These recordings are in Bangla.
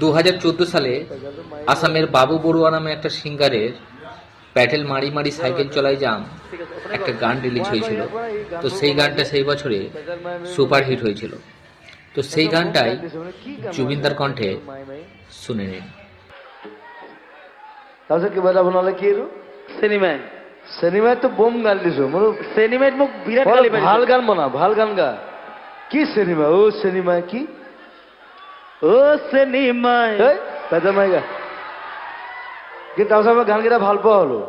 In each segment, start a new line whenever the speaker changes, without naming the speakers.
2014 সালে আসামের বাবু বড়ুয়া নামে একটা সিঙ্গারের প্যাটেল মারি মারি সাইকেল চলাই যাম একটা গান রিলিজ হয়েছিল। তো সেই গানটা সেই বছরে সুপার হিট হয়েছিল। তো সেই গানটাই জুবিনদার কণ্ঠে শুনে নিন।
তাৰপিছত কিবা এটা বনালে কি এইটো
চিনেমাই
চিনেমাইতো বম গালি দিছো মোৰ
চিনেমাইত মোক বিৰাট গালি পাৰিছে।
ভাল গান বনা ভাল গান গা কি চিনেমা অ চিনেমা কি
অ চিনেমাই
পেজা মাই গা কিন্তু তাৰপিছত মই গানকেইটা ভাল পোৱা হলো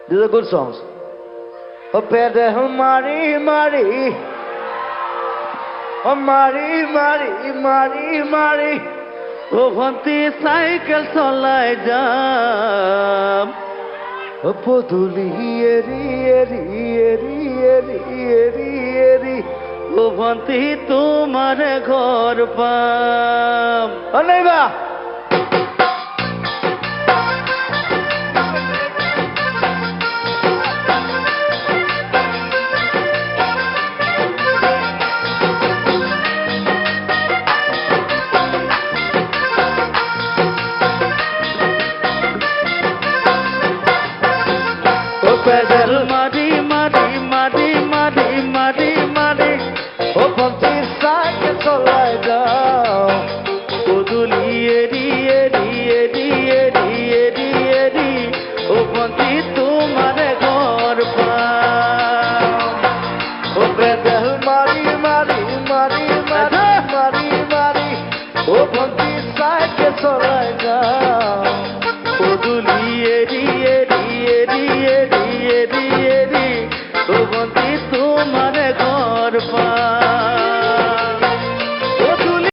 These are good songs. Oh, pedal mari mari, oh mari mari mari mari.
O ভন্তি cycle চলাই যাম
ও পদুলি এরি এরি এরি এরি এরি এরি
ও ভন্তি তোমার ঘর পাম।
ও নাই বা
পেডেল মারি মারি মারি মারি মারি মারি
ও পন্থী সাইকেল চলাই যাও
পদুলি এরি এরি এরি এরি এরি এরি ও ভন্তি তোমার ঘর পাম।
ও পেডেল মারি মারি মারি মারি মারি মারি ও পন্থী সাইকেল চলাই যাও